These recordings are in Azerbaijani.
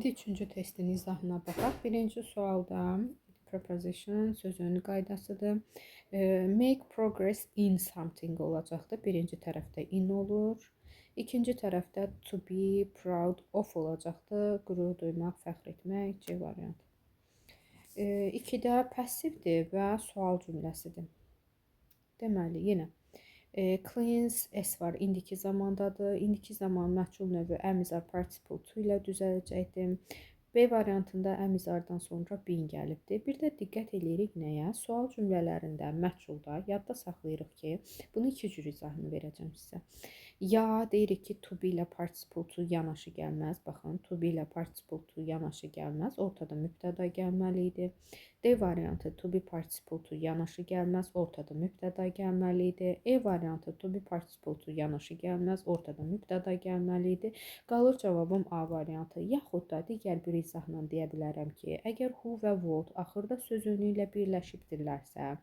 İndi üçüncü testin izahına baxaq. Birinci sualda preposition sözünün qaydasıdır. Make progress in something olacaqdır. Birinci tərəfdə in olur. İkinci tərəfdə to be proud of olacaqdır. Qürur duymaq, fəxr etmək, C variantı. İkidə passivdir və sual cümləsidir. Deməli, yenə cleans S var, indiki zamandadır. İndiki zaman məhcul növü əmizar participle to ilə düzələcəkdir. B variantında əmizardan sonra been gəlibdir. Bir də diqqət edirik nəyə? Sual cümlələrində, məhculda yadda saxlayırıq ki, bunu iki cür izahını verəcəm sizə. Ya deyirik ki, to be ilə participle to yanaşı gəlməz. Baxın, to be ilə participle to yanaşı gəlməz. Ortada mübtəda gəlməli idi. D variantı to be participle to yanaşı gəlməz, ortada mübtəda gəlməli idi. E variantı to be participle to yanaşı gəlməz, ortada mübtəda gəlməli idi. Qalır cavabım A variantı. Yaxud da digər bir izahla deyə bilərəm ki, əgər who və what axırda söz önü ilə birləşibdirlərsə,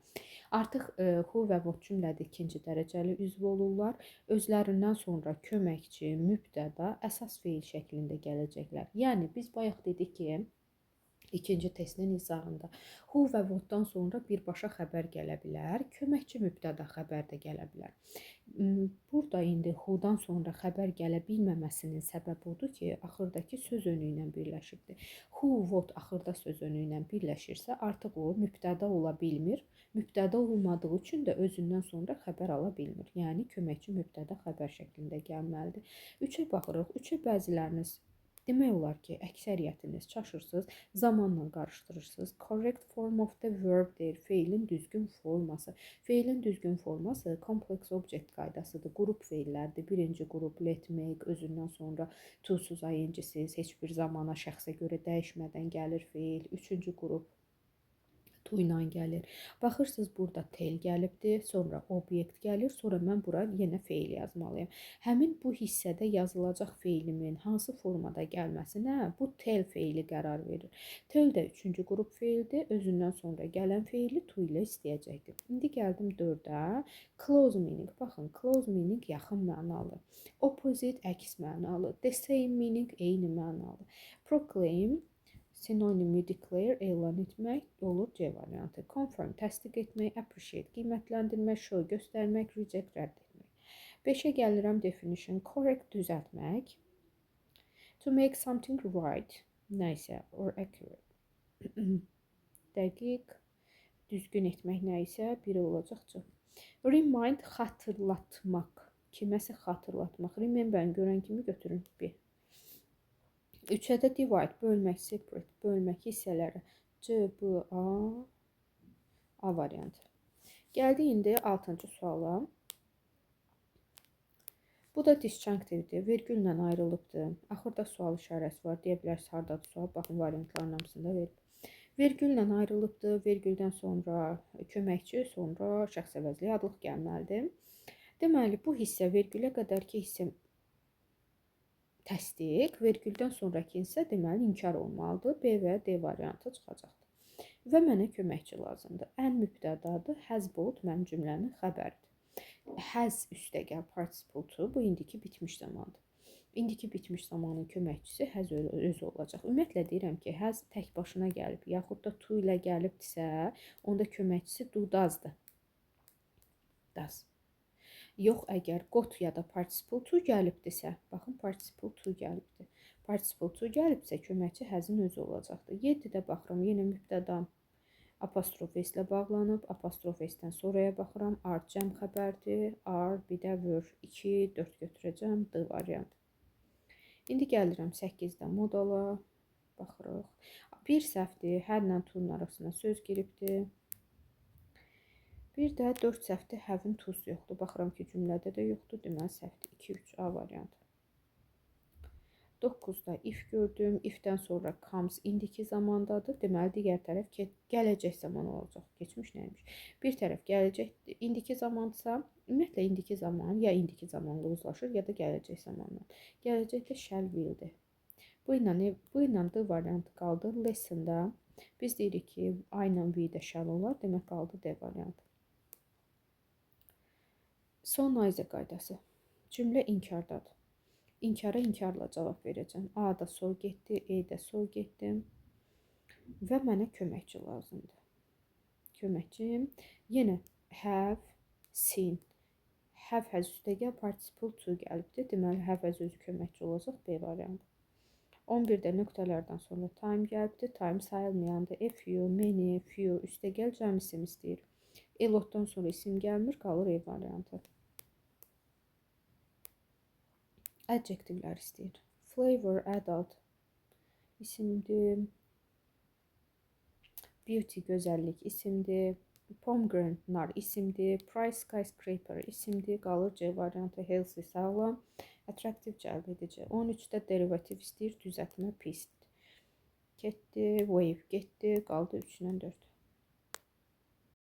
artıq who və what cümlədə ikinci dərəcəli üzv olurlar. Özlərindən sonra köməkçi, mübtəda, əsas feil şəklində gələcəklər. Yəni biz bayaq dedik ki, İkinci testin izahında who və what'dan sonra birbaşa xəbər gələ bilər, köməkçi mübtəda xəbər də gələ bilər. Burada indi who'dan sonra xəbər gələ bilməməsinin səbəbi odur ki, axırdakı söz önü ilə birləşibdir. Who, what axırda söz önü ilə birləşirsə, artıq o mübtəda ola bilmir. Mübtəda olmadığı üçün də özündən sonra xəbər ala bilmir. Yəni köməkçi mübtəda xəbər şəklində gəlməlidir. 3-ə baxırıq. 3-ə bəziləriniz demək olar ki, əksəriyyətiniz çaşırsınız, zamanla qarışdırırsınız. Correct form of the verb deyir, feilin düzgün forması. Feilin düzgün forması complex object qaydasıdır. Qrup feillərdir. Birinci qrup let, make, özündən sonra to-suz, ing-siz, heç bir zamana, şəxsə görə dəyişmədən gəlir feil. Üçüncü qrup to ilə gəlir. Baxırsınız, burada tel gəlibdir, sonra obyekt gəlir, sonra mən bura yenə feil yazmalıyım. Həmin bu hissədə yazılacaq feilimin hansı formada gəlməsinə bu tel feili qərar verir. Tel də üçüncü qrup feildir, özündən sonra gələn feili to ilə istəyəcəkdir. İndi gəldim 4-ə. Close meaning. Baxın, close meaning yaxın mənalı. Opposite əks mənalı. The same meaning eyni mənalı. Proclaim sinonimi declare, elan etmək olur, C variantı. Confirm, təsdiq etmək, appreciate, qiymətləndirmək, show, göstərmək, reject, rədd etmək. 5-ə gəlirəm definition, correct, düzəltmək. To make something right, nəysə, or accurate. Dəqiq, düzgün etmək nəysə, biri olacaq. Remind, xatırlatmaq, kiməsə xatırlatmaq. Remember-ın görən kimi götürün bir. 3-ə də divide, bölmək, separate, bölmək hissələrə. C, B, A variantı. Gəldi indi 6-cı suala. Bu da disjunctive-dir, vergüllə ayrılıbdır. Axırda sual işarəsi var, deyə bilərsiniz, hardadır sual? Baxın, variantların hamısında verib. Vergüllə ayrılıbdır, vergüldən sonra köməkçi, sonra şəxs əvəzli adlıq gəlməlidir. Deməli, bu hissə vergülə qədərki hissə təsdiq, vergüldən sonraki isə deməli inkar olmalıdır. B və D variantı çıxacaqdır. Və mənə köməkçi lazımdır. Ən mübtədadır. Has both mənim cümlənin xəbəridir. Has üstəgəl participle to, bu indiki bitmiş zamandır. İndiki bitmiş zamanın köməkçisi has özü olacaq. Ümumiyyətlə deyirəm ki, has tək başına gəlib, yaxud da to ilə gəlibdirsə, onda köməkçisi do does-dır. Does. Yox, əgər got ya da participle to gəlibdirsə, baxın, participle to gəlibdir. Participle to gəlibsə, köməkçi həzin özü olacaqdır. 7-də baxıram, yenə mübtədan apostrof s ilə bağlanıb, apostrof s-dən sonraya baxıram, are cəm xəbərdir, are, bir də were, 2, 4 götürəcəm, D variantı. İndi gəlirəm 8-də modala, baxırıq. Bir səhvdir, hərlə to-nun arasına söz giribdir. Bir də 4 səhvdir, having to yoxdur. Baxıram ki, cümlədə də yoxdur. Deməli, səhvdir. 2-3 A variantı. 9-da if gördüm. If-dən sonra comes indiki zamandadır. Deməli, digər tərəf gələcək zaman olacaq. Keçmiş nəymiş? Bir tərəf gələcək, indiki zamandırsa, ümumiyyətlə indiki zaman ya indiki zamanla uzlaşır, ya da gələcək zamanla. Gələcəkdə shall will-dir. Bu ilə D variantı qaldı. Lesson-da biz deyirik ki, I ilə V-də shall olar. Demək, qaldı D variantı. Son nayzə qaydası. Cümlə inkardadır. İnkara inkarla cavab verəcəm. A da soy getdi, E də soy getdi və mənə köməkçi lazımdır. Köməkçim yenə have, seen. Have has üstəgəl participle to gəlibdir. Deməli, have has özü köməkçi olacaq B variantı. 11-də nöqtələrdən sonra time gəlibdir. Time sayılmayanda a few, many, few üstəgəl cəm isim istəyir. A lotdan sonra isim gəlmir, qalır E variantı. Adjektivlər istəyir. Flavor, adult isimdir. Beauty, gözəllik isimdir. Pomegranate, nar isimdir. Price, skyscraper isimdir. Qalır C variantı. Healthy, sağlam. Attractive, cəlb edici. 13-də derivativ istəyir. Düzəltmə, pis. Getdi. Wave getdi. Qaldı 3-dən 4.